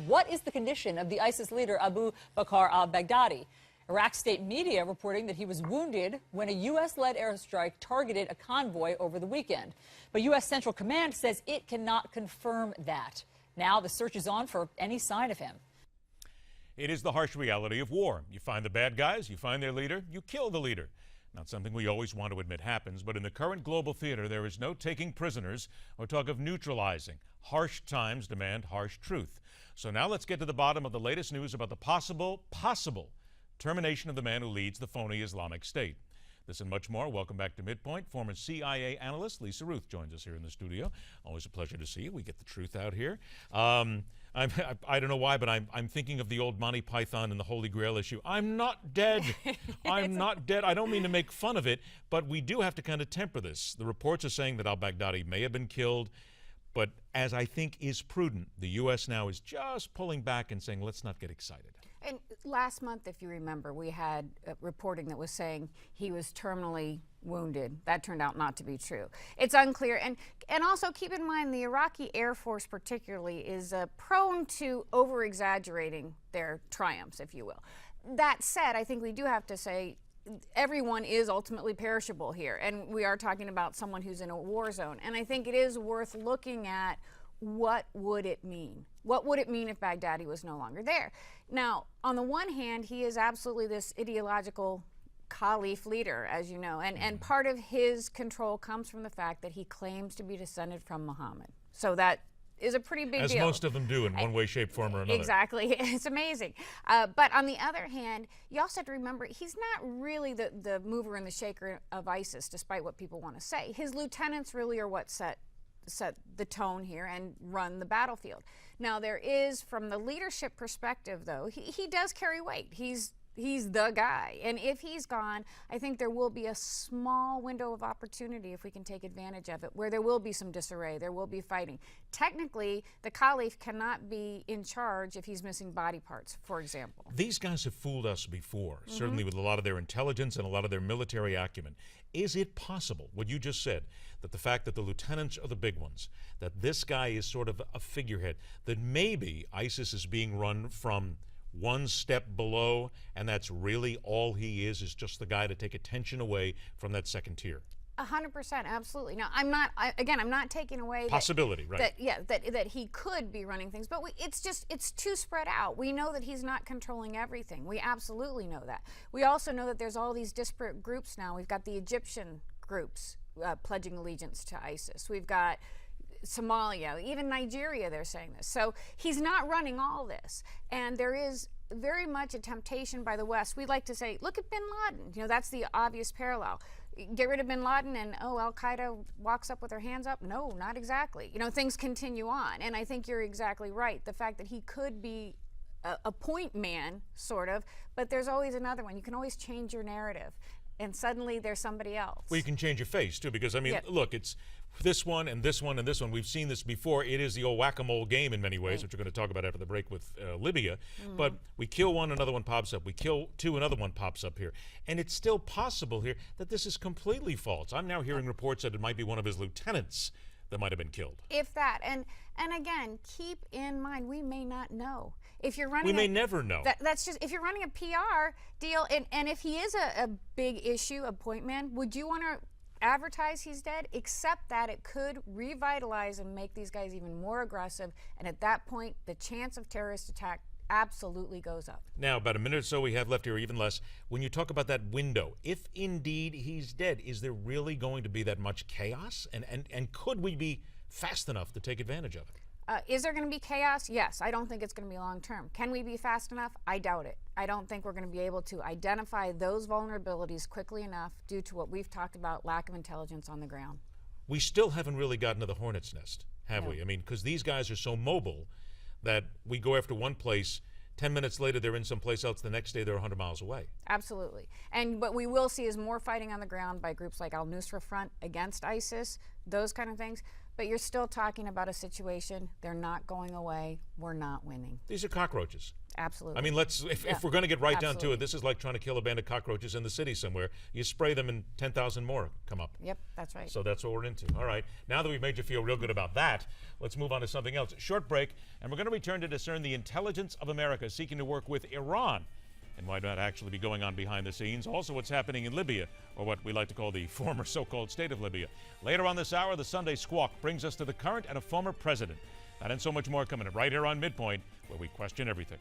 What is the condition of the ISIS leader Abu Bakr al-Baghdadi? Iraq state media reporting that he was wounded when a U.S.-led airstrike targeted a convoy over the weekend. But U.S. Central Command says it cannot confirm that. Now the search is on for any sign of him. It is the harsh reality of war. You find the bad guys, you find their leader, you kill the leader. Not something we always want to admit happens, but in the current global theater, there is no taking prisoners or talk of neutralizing. Harsh times demand harsh truth. So now let's get to the bottom of the latest news about the possible termination of the man who leads the phony Islamic State. This and much more. Welcome back to MidPoint. Former CIA analyst Lisa Ruth joins us here in the studio. Always a pleasure to see you. We get the truth out here. I don't know why, but I'm thinking of the old Monty Python and the Holy Grail issue. I'm not dead. I'm not dead. I don't mean to make fun of it, but we do have to kind of temper this. The reports are saying that al-Baghdadi may have been killed, but as I think is prudent, the U.S. now is just pulling back and saying, let's not get excited. And last month, if you remember, we had reporting that was saying he was terminally wounded. That turned out not to be true. It's unclear. And also keep in mind, the Iraqi Air Force particularly is prone to over-exaggerating their triumphs, if you will. That said, I think we do have to say everyone is ultimately perishable here. And we are talking about someone who's in a war zone. And I think it is worth looking at what would it mean? What would it mean if Baghdadi was no longer there? Now, on the one hand, he is absolutely this ideological Caliph leader, as you know, and part of his control comes from the fact that he claims to be descended from Muhammad. So that is a pretty big deal. As most of them do in one way, shape, form, or another. Exactly. It's amazing. But on the other hand, you also have to remember, he's not really the mover and the shaker of ISIS, despite what people want to say. His lieutenants really are what set the tone here and run the battlefield. Now, there is, from the leadership perspective, though, he does carry weight. He's the guy. And if he's gone, I think there will be a small window of opportunity, if we can take advantage of it, where there will be some disarray, there will be fighting. Technically, the Caliph cannot be in charge if he's missing body parts, for example. These guys have fooled us before, certainly with a lot of their intelligence and a lot of their military acumen. Is it possible, what you just said, that the fact that the lieutenants are the big ones, that this guy is sort of a figurehead, that maybe ISIS is being run from one step below, and that's really all he is just the guy to take attention away from that second tier? 100%, absolutely. Now, I'm not taking away possibility, right? That he could be running things, but it's too spread out. We know that he's not controlling everything. We absolutely know that. We also know that there's all these disparate groups now. We've got the Egyptian groups pledging allegiance to ISIS. We've got Somalia, even Nigeria, they're saying this. So he's not running all this. And there is very much a temptation by the West. We like to say, look at bin Laden. You know, that's the obvious parallel. Get rid of bin Laden and, oh, al-Qaeda walks up with their hands up? No, not exactly. You know, things continue on. And I think you're exactly right. The fact that he could be a point man, sort of, but there's always another one. You can always change your narrative. And suddenly there's somebody else. Well, you can change your face, too, because, I mean, look, it's this one and this one and this one. We've seen this before. It is the old whack-a-mole game in many ways, which we're going to talk about after the break with Libya. But we kill one, another one pops up. We kill two, another one pops up here. And it's still possible here that this is completely false. I'm now hearing reports that it might be one of his lieutenants that might have been killed. If that. And again, keep in mind, we may not know. If you're running we may never know. That's just, if you're running a PR deal, and if he is a big issue, a point man, would you want to advertise he's dead? Except that it could revitalize and make these guys even more aggressive. And at that point, the chance of terrorist attack absolutely goes up. Now, about a minute or so we have left here, even less. When you talk about that window, if indeed he's dead, is there really going to be that much chaos? And could we be fast enough to take advantage of it? Is there going to be chaos? Yes. I don't think it's going to be long term. Can we be fast enough? I doubt it. I don't think we're going to be able to identify those vulnerabilities quickly enough due to what we've talked about, lack of intelligence on the ground. We still haven't really gotten to the hornet's nest, have we? I mean, because these guys are so mobile that we go after one place, 10 minutes later they're in someplace else, the next day they're 100 miles away. Absolutely. And what we will see is more fighting on the ground by groups like al-Nusra Front against ISIS, those kind of things. But you're still talking about a situation, they're not going away, we're not winning. These are cockroaches. Absolutely. I mean, if we're going to get right down to Absolutely. it, this is like trying to kill a band of cockroaches in the city somewhere. You spray them and 10,000 more come up. Yep, that's right. So that's what we're into. All right. Now that we've made you feel real good about that, let's move on to something else. Short break, and we're going to return to discern the intelligence of America seeking to work with Iran and why not actually be going on behind the scenes. Also, what's happening in Libya, or what we like to call the former so-called state of Libya. Later on this hour, the Sunday Squawk brings us to the current and a former president. That and so much more coming up right here on MidPoint, where we question everything.